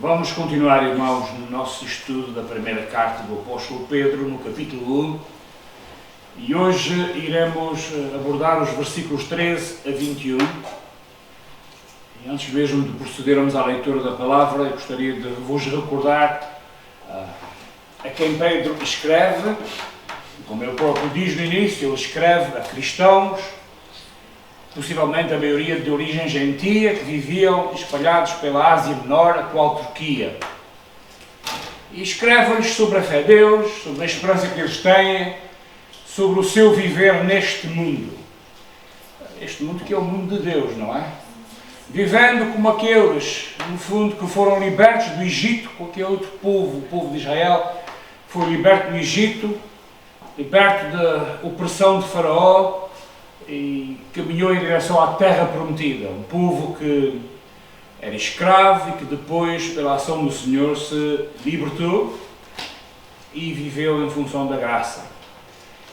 Vamos continuar, irmãos, no nosso estudo da primeira carta do apóstolo Pedro, no capítulo 1, e hoje iremos abordar os versículos 13 a 21. E antes mesmo de procedermos à leitura da palavra, eu gostaria de vos recordar a quem Pedro escreve. Como ele próprio diz no início, ele escreve a cristãos, possivelmente a maioria de origem gentia, que viviam espalhados pela Ásia Menor, a atual Turquia. E escreve-lhes sobre a fé de Deus, sobre a esperança que eles têm, sobre o seu viver neste mundo. Este mundo que é o mundo de Deus, não é? Vivendo como aqueles, no fundo, que foram libertos do Egito, com aquele outro povo, o povo de Israel, que foi liberto do Egito, liberto da opressão de Faraó, e caminhou em direção à terra prometida, um povo que era escravo e que depois, pela ação do Senhor, se libertou e viveu em função da graça.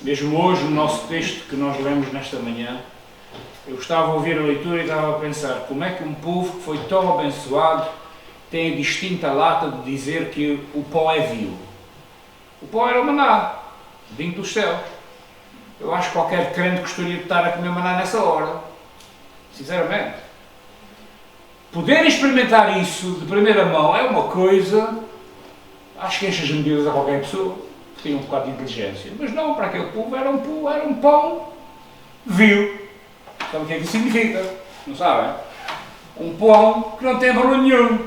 Mesmo hoje, no nosso texto que nós lemos nesta manhã, eu estava a ouvir a leitura e estava a pensar como é que um povo que foi tão abençoado tem a distinta lata de dizer que o pão é vil. O pão era o maná, vindo dos céus. Eu acho que qualquer crente gostaria de estar a comer maná nessa hora. Sinceramente. Poder experimentar isso de primeira mão é uma coisa, acho que enche as medidas a qualquer pessoa que tem um bocado de inteligência. Mas não, para aquele povo era um pão vil. Sabe o que é que isso significa? Não sabem? Um pão que não tem valor nenhum.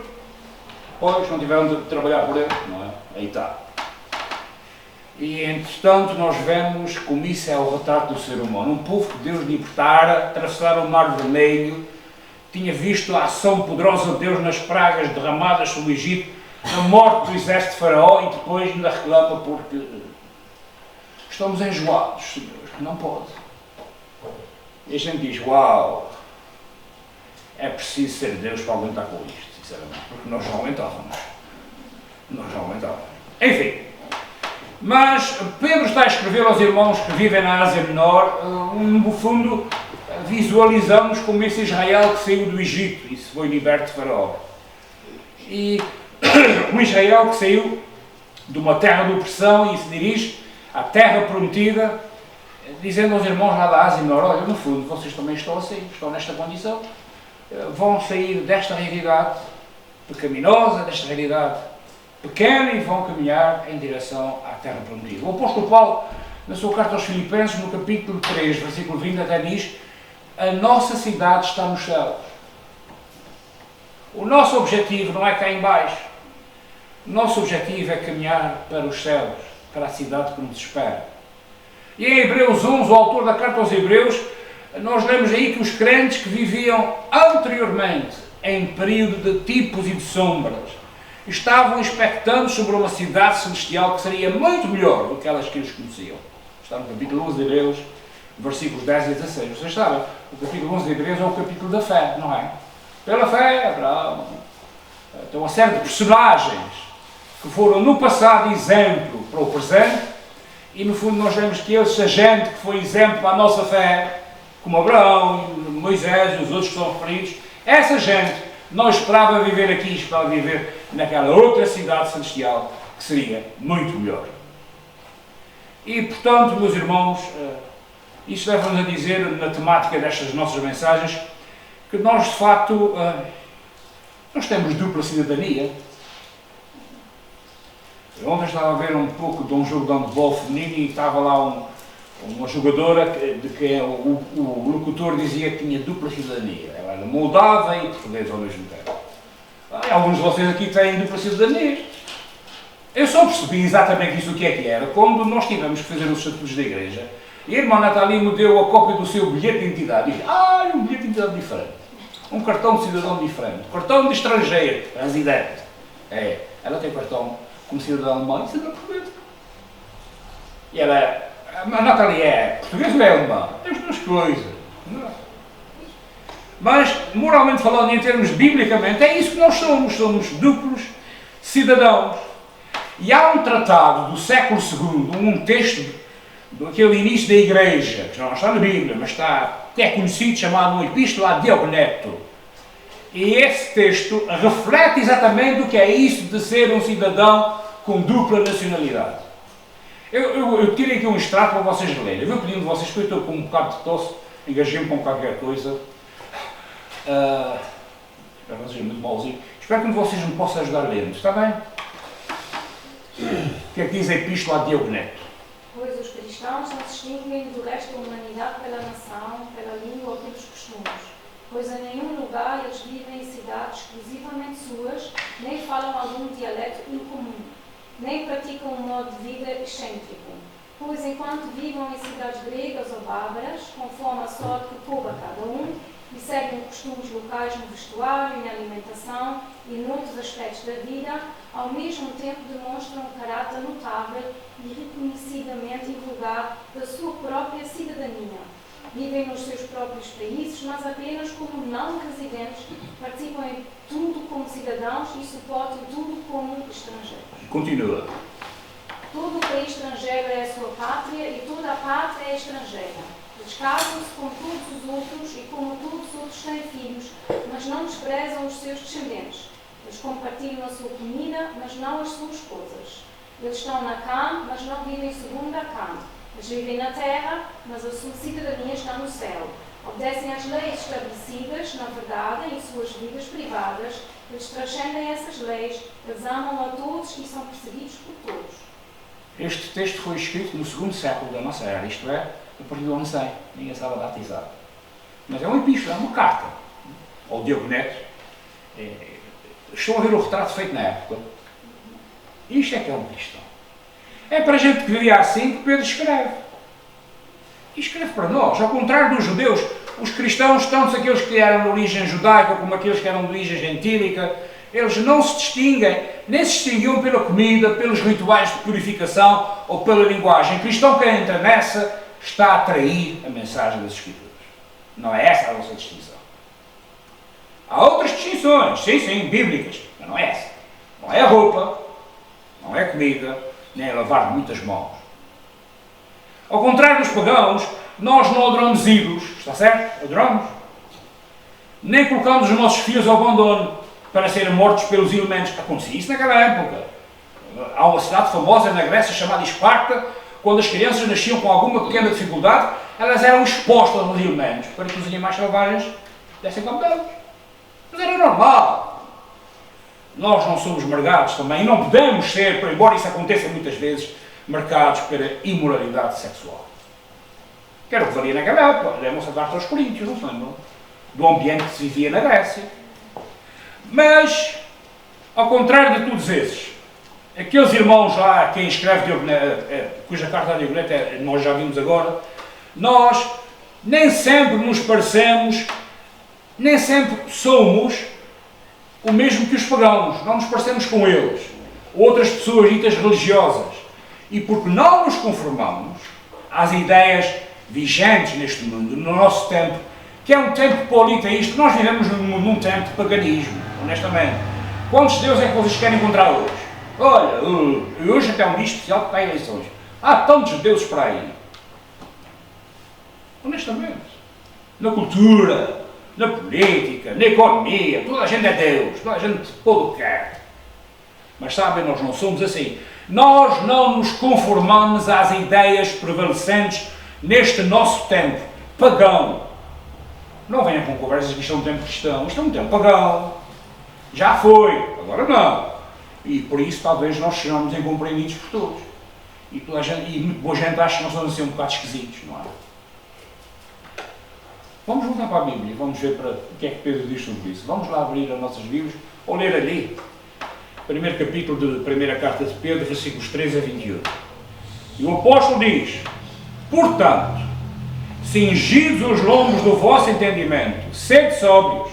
Pois, não tiveram de trabalhar por ele, não é? Aí está. E, entretanto, nós vemos como isso é o retrato do ser humano. Um povo que Deus libertara, atravessaram o Mar Vermelho, tinha visto a ação poderosa de Deus nas pragas derramadas sobre o Egito, a morte do exército de Faraó, e depois ainda reclama porque estamos enjoados, Senhor, não pode. E a gente diz, uau, é preciso ser Deus para aguentar com isto, sinceramente, porque nós não aguentávamos. Enfim. Mas Pedro está a escrever aos irmãos que vivem na Ásia Menor, no fundo, visualizamos como esse Israel que saiu do Egito e se foi liberto de Faraó. E um Israel que saiu de uma terra de opressão e se dirige à terra prometida, dizendo aos irmãos lá da Ásia Menor, olha, no fundo, vocês também estão assim, estão nesta condição, vão sair desta realidade pecaminosa, desta realidade pequena e vão caminhar em direção à terra prometida. O apóstolo Paulo, na sua carta aos Filipenses, no capítulo 3, versículo 20, até diz, a nossa cidade está nos céus. O nosso objetivo não é cá em baixo. O nosso objetivo é caminhar para os céus, para a cidade que nos espera. E em Hebreus 11, o autor da carta aos Hebreus, nós lemos aí que os crentes que viviam anteriormente em período de tipos e de sombras, estavam expectantes sobre uma cidade celestial que seria muito melhor do que aquelas que eles conheciam. Está no capítulo 11 de Hebreus, versículos 10 e 16. Vocês sabem, o capítulo 11 de Hebreus é o capítulo da fé, não é? Pela fé, Abraão. Então, uma série de personagens que foram no passado exemplo para o presente, e no fundo nós vemos que essa gente que foi exemplo para a nossa fé, como Abraão, Moisés e os outros que são referidos, essa gente não esperava viver aqui, esperava viver naquela outra cidade celestial que seria muito melhor. E, portanto, meus irmãos, isso leva-nos a dizer, na temática destas nossas mensagens, que nós, de facto, nós temos dupla cidadania. Eu ontem estava a ver um pouco de um jogo de handball feminino e estava lá uma jogadora de que o locutor dizia que tinha dupla cidadania. Ela era moldava e portuguesa ao mesmo tempo. Alguns de vocês aqui têm dupla cidadania. Eu só percebi exatamente isso o que era quando nós tivemos que fazer os estatutos da igreja e a irmã Natalie me deu a cópia do seu bilhete de identidade. E disse, um bilhete de identidade diferente. Um cartão de cidadão diferente. Cartão de estrangeiro, residente. Ela tem cartão como cidadão alemão e cidadão português. E ela, a Natalie é portuguesa ou é alemã? Tem as duas coisas. Mas, moralmente falando, em termos biblicamente, é isso que nós somos duplos cidadãos. E há um tratado do século II, um texto daquele início da Igreja, que não está na Bíblia, mas está, que é conhecido, chamado uma Epístola a Diogneto, E esse texto reflete exatamente o que é isso de ser um cidadão com dupla nacionalidade. Eu tirei aqui um extrato para vocês lerem. Eu vou pedindo a vocês, porque eu estou com um bocado de tosse, engajei-me com qualquer coisa. Vocês muito malzinho. Espero que vocês me possam ajudar a ler. Está bem? O que é que diz a Epístola a Diogo Neto? Pois os cristãos não se distinguem do resto da humanidade pela nação, pela língua ou pelos costumes, pois em nenhum lugar eles vivem em cidades exclusivamente suas, nem falam algum dialeto incomum, nem praticam um modo de vida excêntrico, pois enquanto vivam em cidades gregas ou bárbaras, conforme a sorte que coube a cada um, e seguem costumes locais no vestuário e na alimentação e noutros aspectos da vida, ao mesmo tempo demonstram um caráter notável e reconhecidamente invulgar da sua própria cidadania. Vivem nos seus próprios países, mas apenas como não residentes, participam em tudo como cidadãos e suportam tudo como estrangeiros. Continua. Todo o país estrangeiro é a sua pátria e toda a pátria é estrangeira. Eles casam-se com todos os outros e como todos os outros têm filhos, mas não desprezam os seus descendentes. Eles compartilham a sua comida, mas não as suas coisas. Eles estão na carne, mas não vivem segundo a carne. Eles vivem na terra, mas a sua cidadania está no céu. Obedecem às leis estabelecidas, na verdade, em suas vidas privadas. Eles transcendem essas leis, eles amam a todos e são perseguidos por todos. Este texto foi escrito no segundo século da nossa era, isto é, a partir do ano 100. Ninguém sabe a data exata. Mas é uma epístola, é uma carta ao Diogo Neto. Estão a ver o retrato feito na época. Isto é que é um cristão. É para a gente que vivia assim que Pedro escreve. E escreve para nós. Ao contrário dos judeus, os cristãos, tanto aqueles que eram de origem judaica como aqueles que eram de origem gentílica, eles não se distinguem, nem se distinguiam pela comida, pelos rituais de purificação ou pela linguagem. O cristão que entra nessa está a trair a mensagem das Escrituras. Não é essa a nossa distinção. Há outras distinções, sim, bíblicas, mas não é essa. Não é a roupa, não é a comida, nem é lavar muitas mãos. Ao contrário dos pagãos, nós não adoramos ídolos, está certo? Adoramos. Nem colocamos os nossos filhos ao abandono para serem mortos pelos elementos. Acontecia isso naquela época. Há uma cidade famosa na Grécia chamada Esparta. Quando as crianças nasciam com alguma pequena dificuldade, elas eram expostas aos elementos para que os animais selvagens dessem como deles. Mas era normal. Nós não somos marcados também, e não podemos ser, embora isso aconteça muitas vezes, marcados pela imoralidade sexual. Que era o que valia naquela época. Lembram-se da carta aos Coríntios, não se lembram? Do ambiente que se vivia na Grécia. Mas, ao contrário de todos esses, aqueles irmãos lá, quem escreve cuja carta de Diogo Neto nós já vimos agora, nós nem sempre nos parecemos, nem sempre somos o mesmo que os pagãos, não nos parecemos com eles, outras pessoas ditas religiosas, e porque não nos conformamos às ideias vigentes neste mundo, no nosso tempo, que é um tempo politeísta. Nós vivemos num tempo de paganismo, honestamente. Quantos deuses é que vocês querem encontrar hoje? Olha, hoje até um dia especial que há eleições. Há tantos deuses para aí. Honestamente. Na cultura, na política, na economia, toda a gente é Deus, toda a gente pode o que quer. Mas sabem, nós não somos assim. Nós não nos conformamos às ideias prevalecentes neste nosso tempo pagão. Não venham com conversas que isto é um tempo cristão, isto é um tempo pagão. Já foi, agora não. E por isso talvez nós sejamos incompreendidos por todos. E muito boa gente acha que nós somos assim um bocado esquisitos, não é? Vamos voltar para a Bíblia, vamos ver para o que é que Pedro diz sobre isso. Vamos lá abrir as nossas Bíblias, ou ler ali, primeiro capítulo da primeira carta de Pedro, versículos 13 a 21. E o apóstolo diz: portanto, cingidos os lombos do vosso entendimento, sede sóbrios,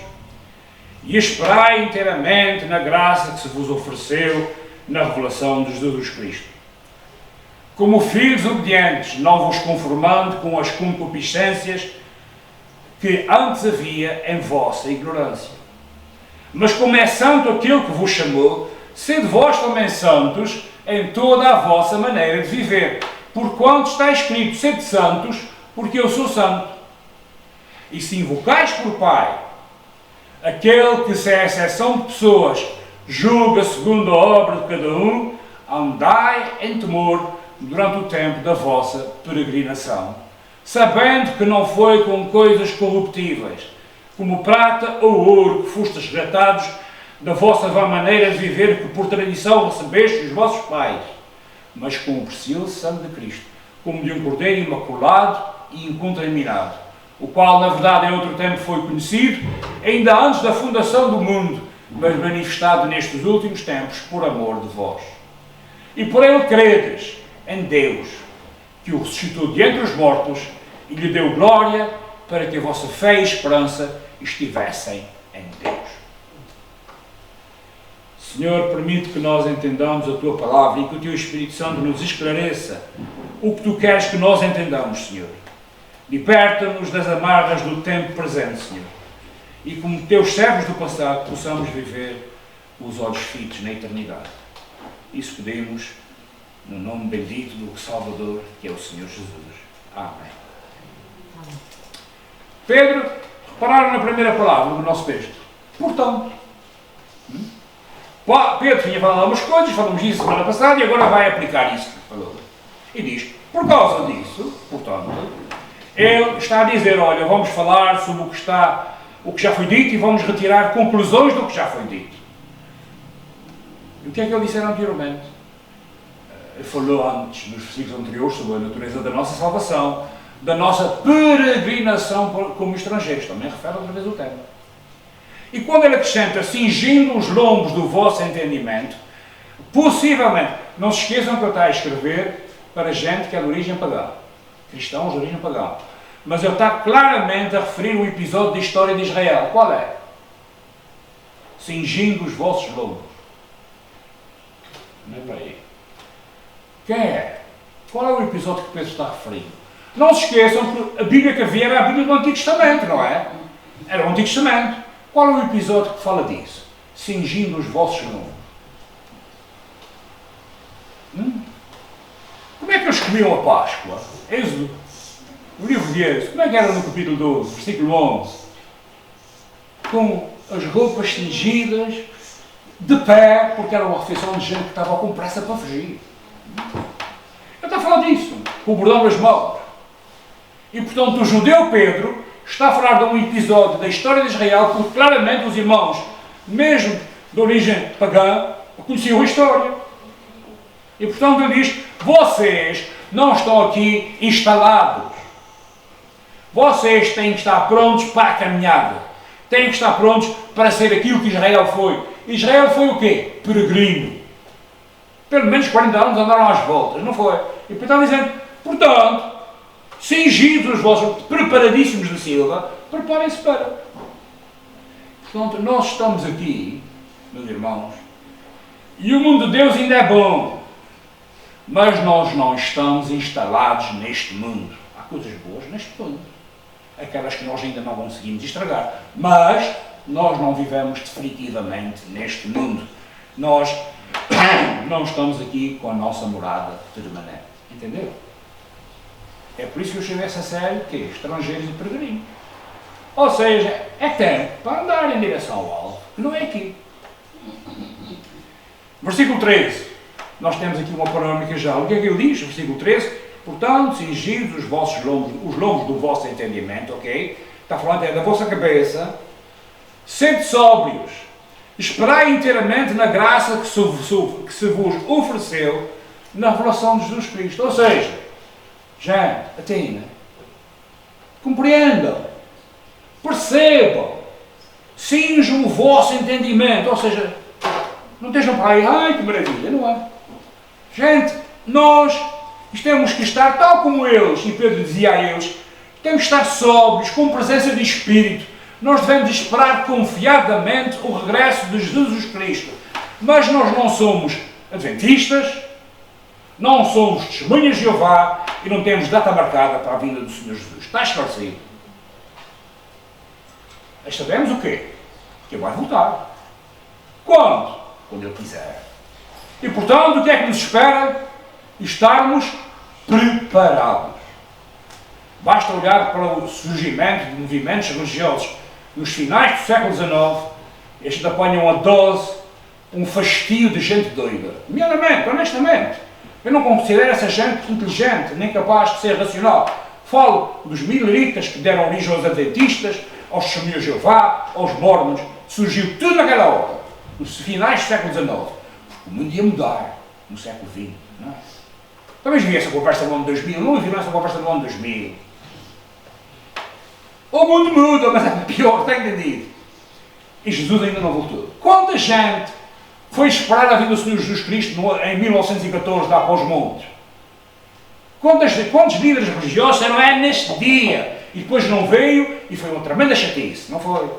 e esperai inteiramente na graça que se vos ofereceu na revelação de Jesus Cristo. Como filhos obedientes, não vos conformando com as concupiscências que antes havia em vossa ignorância. Mas como é santo aquele que vos chamou, sede vós também santos em toda a vossa maneira de viver. Porquanto está escrito: sede santos, porque eu sou santo. E se invocais por Pai aquele que, se a exceção de pessoas julga segundo a obra de cada um, andai em temor durante o tempo da vossa peregrinação, sabendo que não foi com coisas corruptíveis, como prata ou ouro, que fostes resgatados da vossa vã maneira de viver, que por tradição recebestes os vossos pais, mas com o precioso sangue de Cristo, como de um cordeiro imaculado e incontaminado, o qual, na verdade, em outro tempo foi conhecido, ainda antes da fundação do mundo, mas manifestado nestes últimos tempos por amor de vós. E por ele credes em Deus, que o ressuscitou de entre os mortos e lhe deu glória, para que a vossa fé e esperança estivessem em Deus. Senhor, permite que nós entendamos a Tua Palavra e que o Teu Espírito Santo nos esclareça o que Tu queres que nós entendamos, Senhor. Liberta-nos das amarras do tempo presente, Senhor. E como Teus servos do passado, possamos viver com os olhos fitos na eternidade. Isso pedimos no nome bendito do Salvador, que é o Senhor Jesus. Amém. Pedro, repararam na primeira palavra do nosso texto. Portanto. Pedro tinha falado algumas coisas, falamos isso semana passada e agora vai aplicar isso que falou. E diz, por causa disso, portanto, ele está a dizer, olha, vamos falar sobre o que já foi dito e vamos retirar conclusões do que já foi dito. E o que é que ele disse anteriormente? Ele falou antes, nos versículos anteriores, sobre a natureza da nossa salvação, da nossa peregrinação como estrangeiros. Também refere outra vez o tema. E quando ele acrescenta, cingindo os lombos do vosso entendimento, possivelmente, não se esqueçam que ele está a escrever para gente que é de origem pagã, cristãos de origem pagã. Mas ele está claramente a referir o episódio da história de Israel. Qual é? Cingindo os vossos lombos. Não é para aí. Quem é? Qual é o episódio que Pedro está a referir? Não se esqueçam que a Bíblia que havia era a Bíblia do Antigo Testamento, não é? Era o Antigo Testamento. Qual é o episódio que fala disso? Cingindo os vossos lombos. Como é que eles comiam a Páscoa? Êxodo. O livro de Êxodo. Como é que era no capítulo 12, versículo 11? Com as roupas cingidas, de pé, porque era uma refeição de gente que estava com pressa para fugir. Ele está a falar disso, com o bordão nas mãos. E, portanto, o judeu Pedro está a falar de um episódio da história de Israel, porque claramente os irmãos, mesmo de origem pagã, conheciam a história. E, portanto, ele diz, vocês não estão aqui instalados. Vocês têm que estar prontos para a caminhada. Têm que estar prontos para ser aquilo que Israel foi. Israel foi o quê? Peregrino. Pelo menos 40 anos andaram às voltas, não foi? E está dizendo, portanto, cingidos os vossos, preparadíssimos de Silva, preparem-se para. Portanto, nós estamos aqui, meus irmãos, e o mundo de Deus ainda é bom, mas nós não estamos instalados neste mundo. Há coisas boas neste mundo, aquelas que nós ainda não conseguimos estragar, mas nós não vivemos definitivamente neste mundo. Nós não estamos aqui com a nossa morada permanente. Entendeu? É por isso que eu chamei essa série que é Estrangeiros e Peregrinos. Ou seja, é tempo para andar em direção ao alvo, que não é aqui. Versículo 13. Nós temos aqui uma panorâmica já. O que é que ele diz? Versículo 13. Portanto, cingidos os vossos lombos, os lombos do vosso entendimento, ok? Está falando da vossa cabeça. Sede sóbrios. Esperai inteiramente na graça que se vos ofereceu na revelação de Jesus Cristo. Ou seja, gente, atendam, compreendam, percebam, cinjam o vosso entendimento. Ou seja, não estejam para aí, ai que maravilha, não é? Gente, nós temos que estar tal como eles, e Pedro dizia a eles, temos que estar sóbrios, com presença de Espírito. Nós devemos esperar confiadamente o regresso de Jesus Cristo. Mas nós não somos adventistas, não somos testemunhas de Jeová e não temos data marcada para a vinda do Senhor Jesus. Está esclarecido. Mas sabemos o quê? Que Ele vai voltar. Quando? Quando Ele quiser. E portanto, o que é que nos espera? Estarmos preparados. Basta olhar para o surgimento de movimentos religiosos nos finais do século XIX, estes apanham a dose, um fastio de gente doida. Nomeadamente, honestamente, eu não considero essa gente inteligente, nem capaz de ser racional. Falo dos mileritas que deram origem aos adventistas, aos testemunhos de Jeová, aos mormons. Surgiu tudo naquela hora, nos finais do século XIX. Porque o mundo ia mudar no século XX, não é? Talvez vi essa conversa no ano 2000, não vi essa conversa no ano 2000. O mundo muda, mas é pior, está entendido? E Jesus ainda não voltou. Quanta gente foi esperar a vinda do Senhor Jesus Cristo em 1914, lá para os montes? Quantos líderes religiosos eram neste dia? E depois não veio e foi uma tremenda chatice, não foi?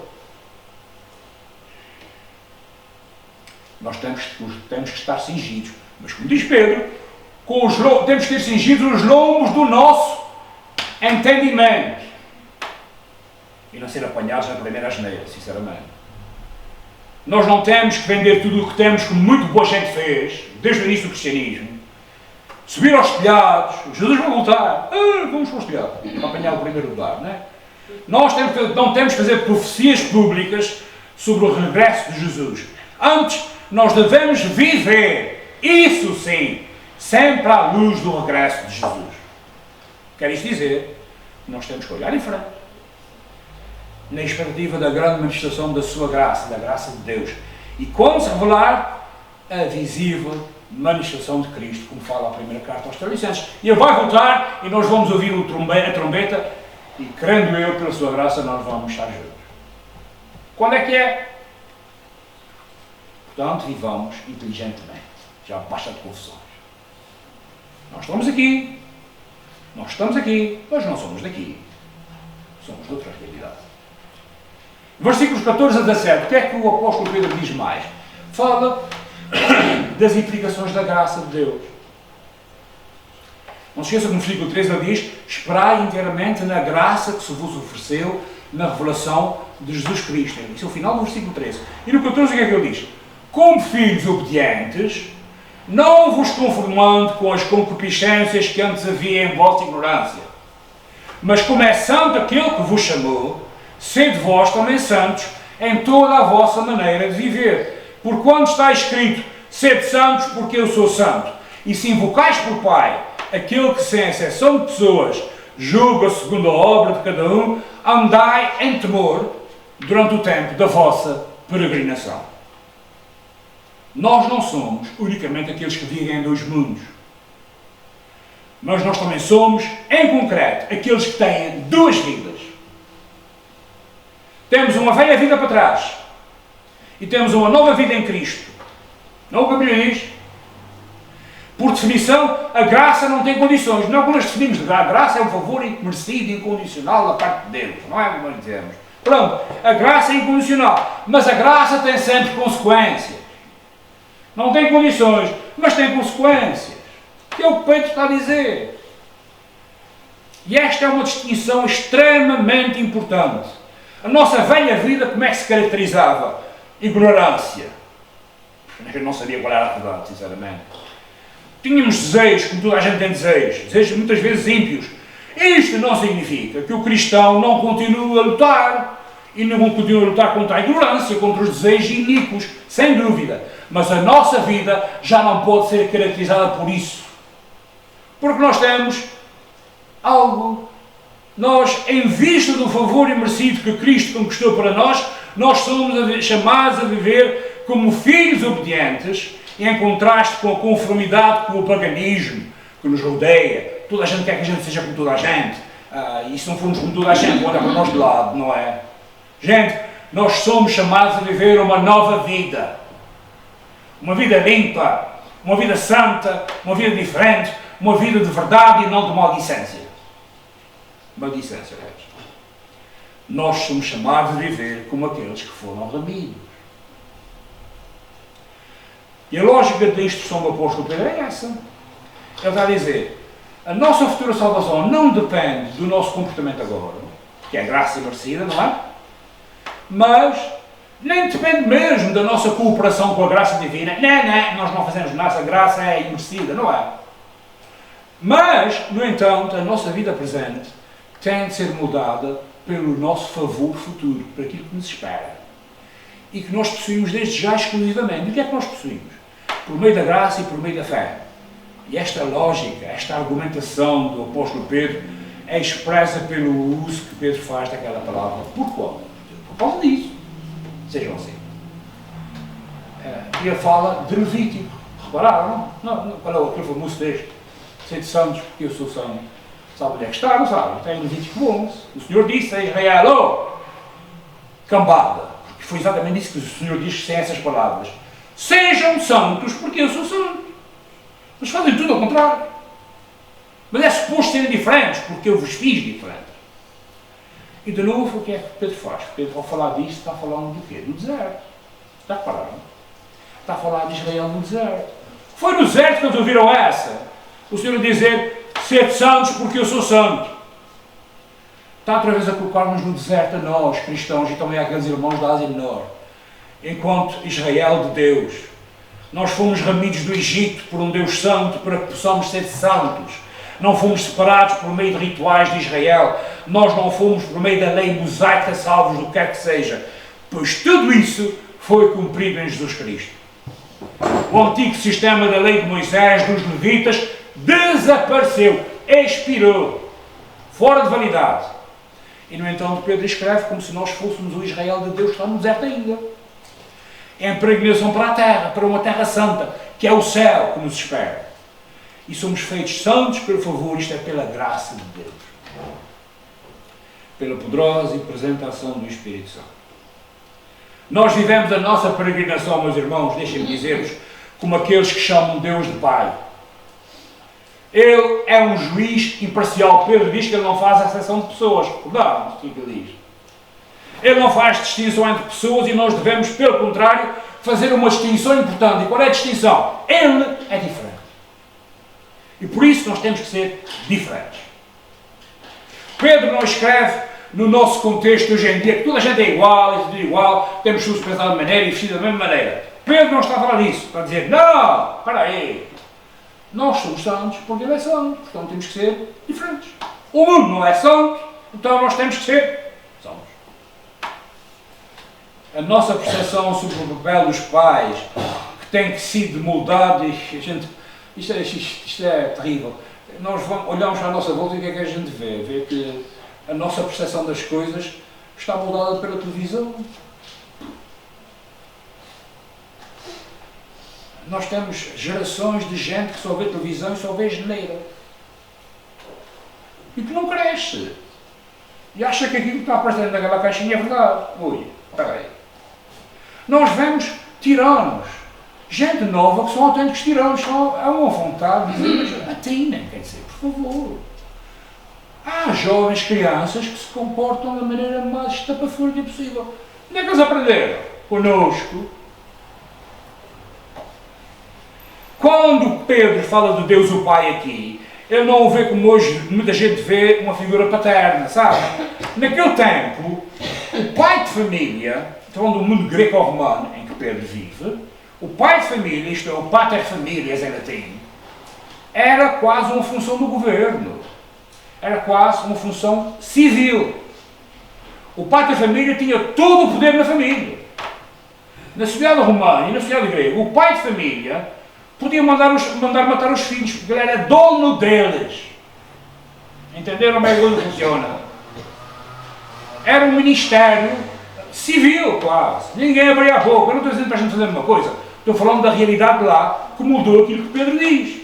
Nós temos que estar cingidos. Mas como diz Pedro, temos que ter cingidos os lombos do nosso entendimento. E não ser apanhados na primeira asneira, sinceramente. Nós não temos que vender tudo o que temos, como muito boa gente fez, desde o início do cristianismo. Subir aos telhados, Jesus vai voltar, vamos para os telhados, para apanhar o primeiro lugar, não é? Nós não temos que fazer profecias públicas sobre o regresso de Jesus. Antes, nós devemos viver, isso sim, sempre à luz do regresso de Jesus. Quer isto dizer que nós temos que olhar em frente, na expectativa da grande manifestação da sua graça, da graça de Deus. E quando se revelar a visível manifestação de Cristo, como fala a primeira carta aos Tessalonicenses. E Ele vai voltar e nós vamos ouvir a trombeta e, crendo eu, pela sua graça, nós vamos estar juntos. Quando é que é? Portanto, vivamos inteligentemente. Já basta de confusões. Nós estamos aqui, mas não somos daqui. Somos de outra realidade. Versículos 14 a 17, o que é que o apóstolo Pedro diz mais? Fala das implicações da graça de Deus. Não se esqueça que no versículo 13 ele diz: esperai inteiramente na graça que se vos ofereceu na revelação de Jesus Cristo. Isso é o final do versículo 13. E no 14 o que é que ele diz? Como filhos obedientes, não vos conformando com as concupiscências que antes havia em vossa ignorância, mas como é santo aquele que vos chamou, sede vós também santos em toda a vossa maneira de viver. Por quando está escrito, sede santos porque eu sou santo. E se invocais por Pai, aquele que sem exceção de pessoas julga segundo a obra de cada um, andai em temor durante o tempo da vossa peregrinação. Nós não somos unicamente aqueles que vivem em dois mundos. Mas nós também somos, em concreto, aqueles que têm duas vidas. Temos uma velha vida para trás e temos uma nova vida em Cristo. Não o que a Bíblia diz? Por definição, a graça não tem condições. Não, quando nós definimos de graça, a graça é um favor merecido, incondicional da parte de Deus. Não é como nós dizemos. Pronto, a graça é incondicional. Mas a graça tem sempre consequências. Não tem condições, mas tem consequências. Que é o que Pedro está a dizer. E esta é uma distinção extremamente importante. A nossa velha vida, como é que se caracterizava? Ignorância. Eu não sabia qual era a verdade, sinceramente. Tínhamos desejos, como toda a gente tem desejos muitas vezes ímpios. Isto não significa que o cristão não continue a lutar, e não continue a lutar contra a ignorância, contra os desejos iníquos, sem dúvida. Mas a nossa vida já não pode ser caracterizada por isso. Porque nós temos algo. Nós, em vista do favor imerecido que Cristo conquistou para nós somos chamados a viver como filhos obedientes, em contraste com a conformidade com o paganismo que nos rodeia. Toda a gente quer que a gente seja como toda a gente. E se não formos como toda a gente, olha para nós de lado, não é? Gente, nós somos chamados a viver uma nova vida. Uma vida limpa, uma vida santa, uma vida diferente, uma vida de verdade e não de maldicência. Maldicência, é. Nós somos chamados a viver como aqueles que foram remidos. E a lógica da instrução do apóstolo Pedro é essa. Ele está a dizer, a nossa futura salvação não depende do nosso comportamento agora, que é graça merecida, não é? Mas nem depende mesmo da nossa cooperação com a graça divina. Não, nós não fazemos nada, a graça é imerecida, não é? Mas, no entanto, a nossa vida presente tem de ser moldada pelo nosso favor futuro, por aquilo que nos espera. E que nós possuímos desde já exclusivamente. E o que é que nós possuímos? Por meio da graça e por meio da fé. E esta lógica, esta argumentação do apóstolo Pedro é expressa pelo uso que Pedro faz daquela palavra. Por qual? Por causa disso. Sejam assim. Ele fala de Levítico. Repararam? Não? Qual é aquele famoso texto? Sede santos porque eu sou santo. Sabe onde é que está? Não sabe? Está em Levítico 11. O Senhor disse a Israel, oh, cambada. Porque foi exatamente isso que o Senhor disse sem essas palavras. Sejam santos porque eu sou santo. Mas fazem tudo ao contrário. Mas é suposto serem diferentes porque eu vos fiz diferentes. E de novo, o que é que Pedro faz? Pedro, ao falar disso, está falando do quê? Do deserto. Está a parar? Está a falar de Israel no deserto. Foi no deserto que eles ouviram essa. O Senhor dizer, sede santos porque eu sou santo. Está outra vez a colocar-nos no deserto a nós, cristãos, e também àqueles irmãos da Ásia Menor. Enquanto Israel de Deus, nós fomos remidos do Egito por um Deus santo para que possamos ser santos. Não fomos separados por meio de rituais de Israel. Nós não fomos por meio da lei mosaica salvos do que quer que seja. Pois tudo isso foi cumprido em Jesus Cristo. O antigo sistema da lei de Moisés, dos levitas, desapareceu, expirou, fora de validade. E no entanto Pedro escreve como se nós fôssemos o Israel de Deus que está no deserto ainda. É peregrinação para a terra, para uma terra santa, que é o céu que nos espera. E somos feitos santos pelo favor, isto é pela graça de Deus. Pela poderosa e presente ação do Espírito Santo. Nós vivemos a nossa peregrinação, meus irmãos, deixem-me dizer-vos, como aqueles que chamam Deus de Pai. Ele é um juiz imparcial. Pedro diz que ele não faz exceção de pessoas. Recordamos o que ele diz. Ele não faz distinção entre pessoas e nós devemos, pelo contrário, fazer uma distinção importante. E qual é a distinção? Ele é diferente. E por isso nós temos que ser diferentes. Pedro não escreve no nosso contexto hoje em dia que toda a gente é igual, é tudo igual, temos todos pensar de maneira e vestido da mesma maneira. Pedro não está a falar disso, para dizer, não, espera aí, nós somos santos porque ele é santo, portanto temos que ser diferentes. O mundo não é santo, então nós temos que ser santos. A nossa percepção sobre o papel dos pais, que tem sido moldado, e a gente, isto é terrível. Nós olhamos para a nossa volta e o que é que a gente vê? Vê que a nossa percepção das coisas está moldada pela televisão. Nós temos gerações de gente que só vê televisão e só vê geneira. E que não cresce. E acha que aquilo que está aparecendo naquela caixinha é verdade. Ui, espera aí. Nós vemos tiranos. Gente nova que são autênticos tiranos. Há uma vontade de dizer, atinem, quer dizer, por favor. Há jovens crianças que se comportam da maneira mais estapafúrdia possível. Onde é que eles aprenderam? Conosco. Quando Pedro fala de Deus o Pai aqui, ele não o vê como hoje muita gente vê uma figura paterna, sabe? Naquele tempo, o pai de família, falando do mundo greco-romano em que Pedro vive, o pai de família, isto é, o pater familias em latim, era quase uma função do governo. Era quase uma função civil. O pai da família tinha todo o poder na família. Na sociedade romana e na sociedade grega, o pai de família podia mandar matar os filhos, porque ele era dono deles. Entenderam como é que isso funciona? Era um ministério civil, quase. Ninguém abria a boca. Eu não estou dizendo para a gente fazer uma coisa. Estou falando da realidade lá, que mudou aquilo que Pedro diz.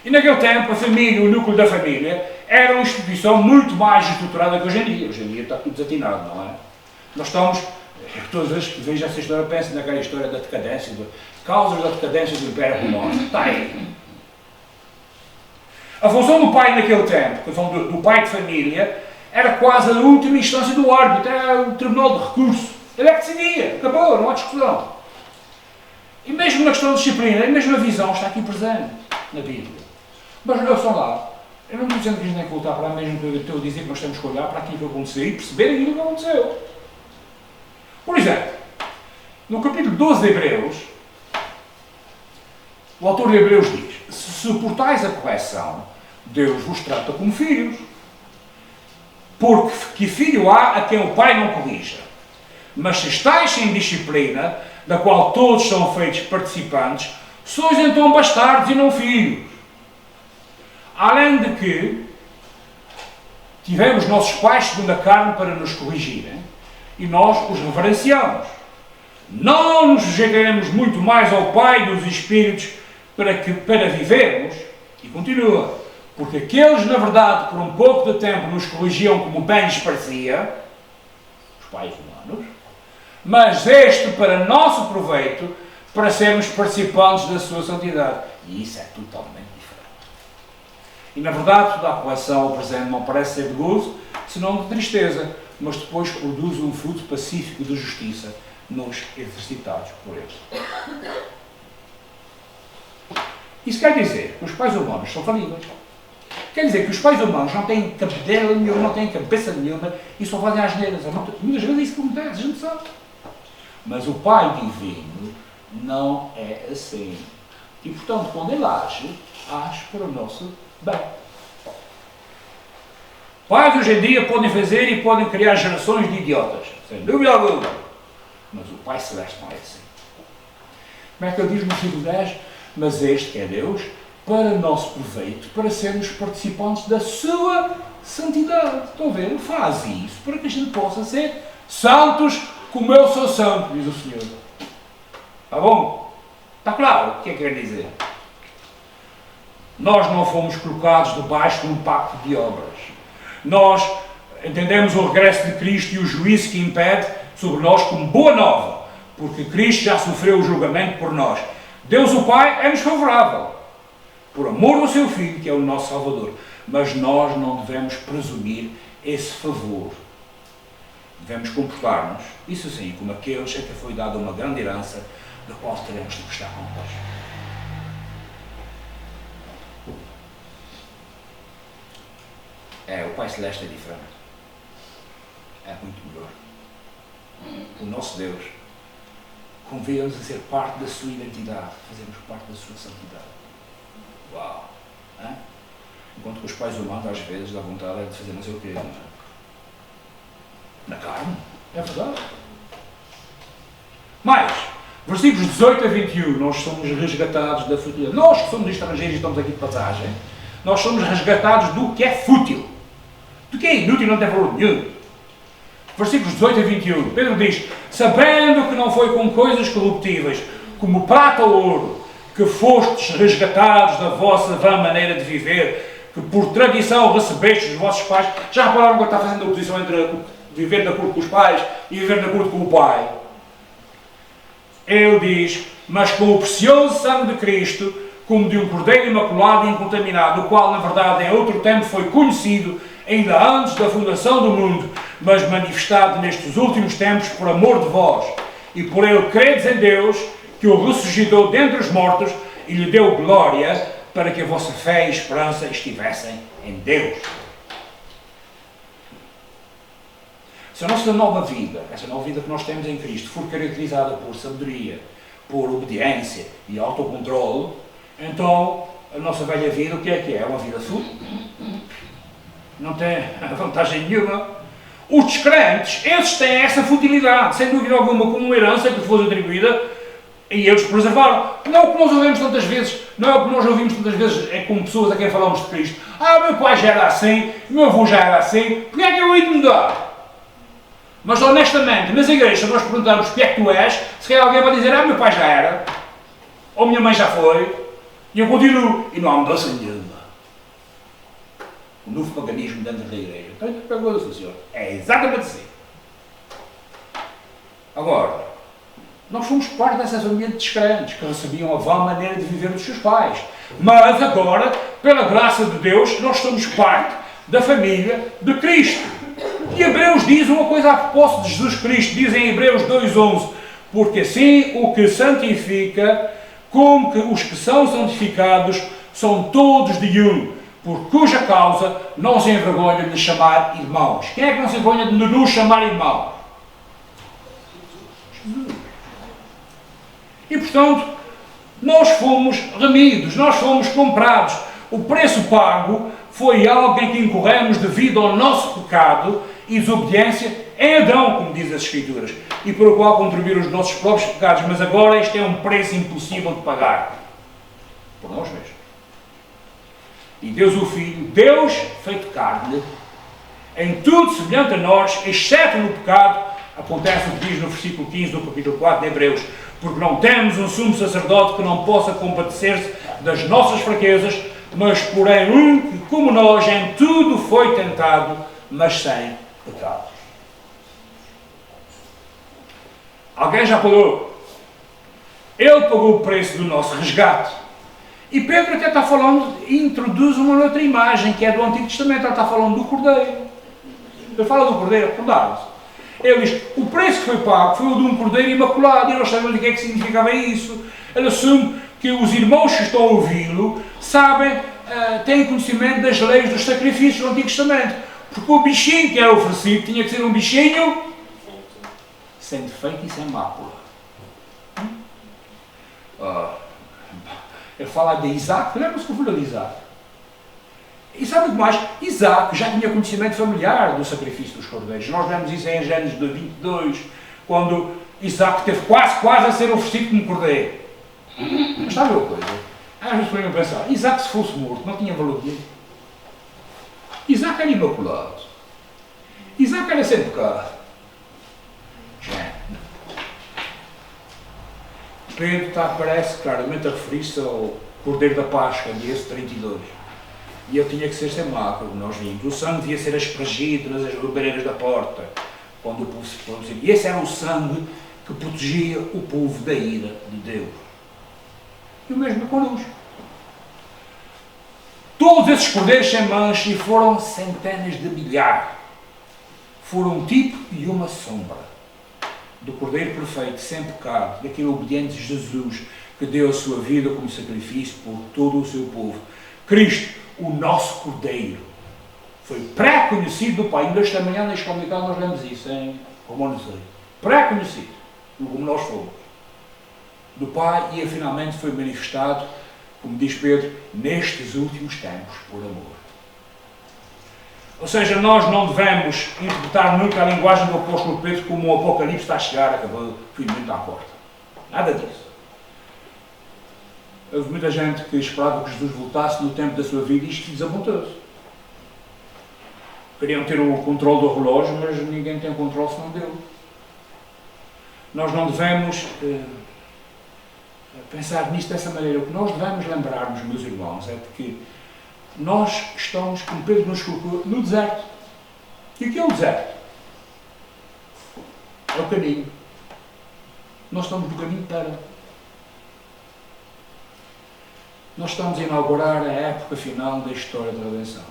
E naquele tempo, a família, o núcleo da família, era uma instituição muito mais estruturada que hoje em dia. Hoje em dia está tudo desatinado, não é? Nós estamos, todas as vezes que vejo essa história, penso naquela história da decadência, causas da decadência do Império Romano. Está aí. A função do pai naquele tempo, a função do pai de família, era quase a última instância do árbitro, era o tribunal de recurso. Ele é que decidia, acabou, não há discussão. E mesmo na questão da disciplina, e mesmo a visão está aqui presente na Bíblia. Mas ouçam lá, eu não estou dizendo que a gente tem que voltar para lá, mesmo que eu estou a dizer que nós temos que olhar para aquilo que aconteceu e perceber aquilo que aconteceu. Por exemplo, no capítulo 12 de Hebreus, o autor de Hebreus diz, se suportais a correção, Deus vos trata como filhos. Porque que filho há a quem o pai não corrija? Mas se estáis sem disciplina, da qual todos são feitos participantes, sois então bastardos e não filhos. Além de que tivemos nossos pais segundo a carne para nos corrigirem, e nós os reverenciamos. Não nos sujeitaremos muito mais ao Pai dos Espíritos para vivermos, e continua, porque aqueles, na verdade, por um pouco de tempo nos corrigiam como bem lhes parecia, os pais humanos, mas este para nosso proveito, para sermos participantes da sua santidade. E isso é totalmente diferente. E na verdade, toda a correção ao presente não parece ser de gozo, senão de tristeza, mas depois produz um fruto pacífico de justiça nos exercitados por ele. Isso quer dizer que os pais humanos são falíveis. Quer dizer que os pais humanos não têm cabedela nenhuma, não têm cabeça nenhuma e só fazem asneiras. Muitas vezes é isso que acontece, a gente sabe. Mas o Pai Divino não é assim. E portanto, quando ele age para o nosso bem. Pais hoje em dia podem fazer e podem criar gerações de idiotas, sem dúvida alguma. Mas o Pai Celeste não é assim. Como é que ele diz no versículo 10? Mas este é Deus para nosso proveito, para sermos participantes da sua santidade. Estão a ver? Ele faz isso para que a gente possa ser santos como eu sou santo, diz o Senhor. Está bom? Está claro o que é que quer dizer? Nós não fomos colocados debaixo de um pacto de obras. Nós entendemos o regresso de Cristo e o juízo que impede sobre nós como boa nova, porque Cristo já sofreu o julgamento por nós. Deus o Pai é-nos favorável, por amor do seu Filho, que é o nosso Salvador. Mas nós não devemos presumir esse favor. Devemos comportar-nos, isso sim, como aqueles a que foi dada uma grande herança, da qual teremos de prestar contas. O Pai Celeste é diferente. É muito melhor. O nosso Deus convida-nos a ser parte da sua identidade, fazermos parte da sua santidade. Uau! Enquanto que os pais humanos, às vezes, dá vontade de fazer não sei o quê. Na carne. É verdade. Mais, versículos 18 a 21, nós somos resgatados da futilidade. Nós que somos estrangeiros e estamos aqui de passagem, nós somos resgatados do que é fútil. Do que é inútil e não tem valor nenhum. Versículos 18 a 21, Pedro diz, sabendo que não foi com coisas corruptíveis, como prata ou ouro, que fostes resgatados da vossa vã maneira de viver, que por tradição recebestes dos vossos pais. Já repararam que está fazendo a oposição entre viver de acordo com os pais e viver de acordo com o Pai? Ele diz, mas com o precioso sangue de Cristo, como de um cordeiro imaculado e incontaminado, o qual, na verdade, em outro tempo foi conhecido, ainda antes da fundação do mundo, mas manifestado nestes últimos tempos por amor de vós, e por ele credes em Deus, que o ressuscitou dentre os mortos e lhe deu glória, para que a vossa fé e esperança estivessem em Deus. Se a nossa nova vida, essa nova vida que nós temos em Cristo, for caracterizada por sabedoria, por obediência e autocontrole, então a nossa velha vida, o que é? É uma vida fútil. Não tem vantagem nenhuma. Os descrentes, esses têm essa futilidade, sem dúvida alguma, como uma herança que lhes foi atribuída, e eles preservaram. Não é o que nós ouvimos tantas vezes, não é o que nós ouvimos tantas vezes, é com pessoas a quem falamos de Cristo. Meu pai já era assim, meu avô já era assim, porque é que eu hei de mudar? Mas honestamente, nas igrejas, se nós perguntarmos o que é que tu és, se calhar alguém vai dizer, meu pai já era, ou minha mãe já foi, e eu continuo, e não há mudança nenhuma. O novo paganismo dentro da igreja. Então, que pergunta, senhor? É exatamente assim. Agora, nós fomos parte dessas ambientes descrentes que recebiam a vã maneira de viver dos seus pais. Mas agora, pela graça de Deus, nós somos parte da família de Cristo. E Hebreus diz uma coisa a propósito de Jesus Cristo. Diz em Hebreus 2:11, porque assim o que santifica, como que os que são santificados, são todos de um, por cuja causa não se envergonha de lhes chamar irmãos. Quem é que não se envergonha de nos chamar irmãos? Jesus. E portanto, nós fomos remidos, nós fomos comprados. O preço pago foi algo em que incorremos devido ao nosso pecado e desobediência em Adão, como diz as Escrituras, e por o qual contribuíram os nossos próprios pecados, mas agora este é um preço impossível de pagar por nós mesmos. E Deus o Filho, Deus feito carne, em tudo semelhante a nós, exceto no pecado, acontece o que diz no versículo 15 do capítulo 4 de Hebreus, porque não temos um sumo sacerdote que não possa compadecer-se das nossas fraquezas, mas porém um que, como nós, em tudo foi tentado, mas sem pecado. Alguém já pagou? Ele pagou o preço do nosso resgate. E Pedro até está falando, introduz uma outra imagem, que é do Antigo Testamento. Ele está falando do Cordeiro. Ele fala do Cordeiro, recordaram-se. Ele diz, o preço que foi pago foi o de um Cordeiro imaculado, e nós sabemos o que é que significava isso. Ele assume que os irmãos que estão a ouvi-lo sabem, têm conhecimento das leis dos sacrifícios do Antigo Testamento. Porque o bichinho que era oferecido tinha que ser um bichinho sem defeito e sem mácula. Ele fala de Isaac, lembra-se que o filho de Isaac. E sabe o que mais? Isaac já tinha conhecimento familiar do sacrifício dos cordeiros. Nós vemos isso em Gênesis 22, quando Isaac teve quase a ser oferecido como cordeiro. Mas sabe uma coisa? Às vezes podem pensar, Isaac se fosse morto não tinha valor nenhum. Isaac era imaculado. Isaac era sem pecado. Pedro parece claramente a referir-se ao Cordeiro da Páscoa, de Êxodo 32. E ele tinha que ser sem mácula, como nós vimos. O sangue devia ser aspergido nas labaredas da porta, quando o povo se pronuncia. E esse era o sangue que protegia o povo da ira de Deus. E o mesmo é connosco. Todos esses cordeiros sem mancha, e foram centenas de milhares, foram um tipo e uma sombra do Cordeiro perfeito, sem pecado, daquele obediente Jesus que deu a sua vida como sacrifício por todo o seu povo. Cristo, o nosso Cordeiro, foi pré-conhecido do Pai. Ainda esta manhã na escola dominical nós lemos isso em Romanos 8. Pré-conhecido, como nós fomos, do Pai, e finalmente foi manifestado, como diz Pedro, nestes últimos tempos, por amor. Ou seja, nós não devemos interpretar nunca a linguagem do apóstolo Pedro como o Apocalipse está a chegar, acabou, o fim do mundo à porta. Nada disso. Houve muita gente que esperava que Jesus voltasse no tempo da sua vida e isto desapontou-se. Queriam ter o controle do relógio, mas ninguém tem o controle senão dele. Nós não devemos pensar nisto dessa maneira. O que nós devemos lembrar-nos, meus irmãos, é de que nós estamos, como Pedro nos colocou, no deserto. E o que é o deserto? É o caminho. Nós estamos no caminho para. Nós estamos a inaugurar a época final da história da redenção.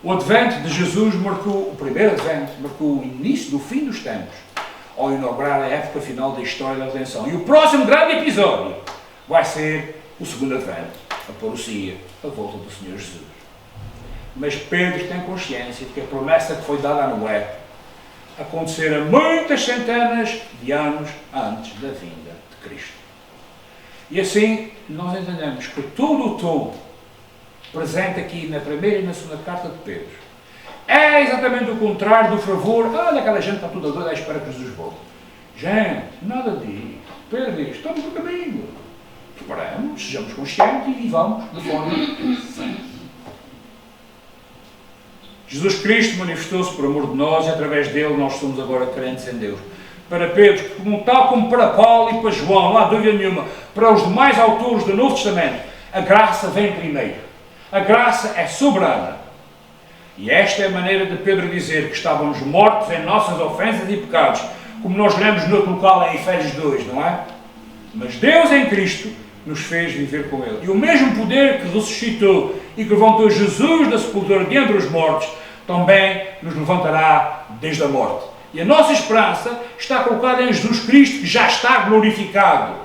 O advento de Jesus marcou, o primeiro advento, marcou o início do fim dos tempos, ao inaugurar a época final da história da redenção. E o próximo grande episódio vai ser o segundo advento, a parousia, a volta do Senhor Jesus. Mas Pedro tem consciência de que a promessa que foi dada a Noé acontecera muitas centenas de anos antes da vinda de Cristo. E assim nós entendemos que todo o tom presente aqui na primeira e na segunda carta de Pedro é exatamente o contrário do fervor. Olha, aquela gente está toda doida à espera que Jesus volte. Gente, nada disso. Pedro diz, estamos no caminho. Preparamos, sejamos conscientes e vivamos de forma santa. Jesus Cristo manifestou-se por amor de nós e através dele nós somos agora crentes em Deus. Para Pedro, tal como para Paulo e para João, não há dúvida nenhuma, para os demais autores do Novo Testamento, a graça vem primeiro. A graça é soberana. E esta é a maneira de Pedro dizer que estávamos mortos em nossas ofensas e pecados, como nós lemos no outro local em Efésios 2, não é? Mas Deus em Cristo nos fez viver com Ele. E o mesmo poder que ressuscitou e que levantou Jesus da sepultura de entre os mortos, também nos levantará desde a morte. E a nossa esperança está colocada em Jesus Cristo, que já está glorificado.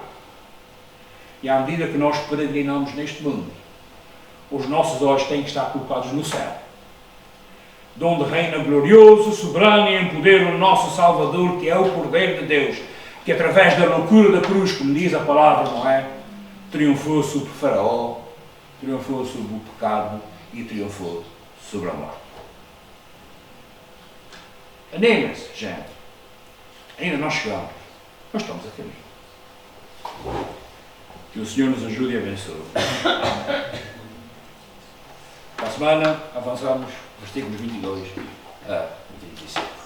E à medida que nós peregrinamos neste mundo, os nossos olhos têm que estar colocados no céu, de onde reina glorioso, soberano e em poder o nosso Salvador, que é o Cordeiro de Deus, que através da loucura da cruz, como diz a palavra, não é? Triunfou sobre Faraó, triunfou sobre o pecado e triunfou sobre a morte. Animem-se, gente. Ainda não chegamos, mas estamos a caminho. Que o Senhor nos ajude e abençoe. Para a semana, avançamos versículos 22 a 25.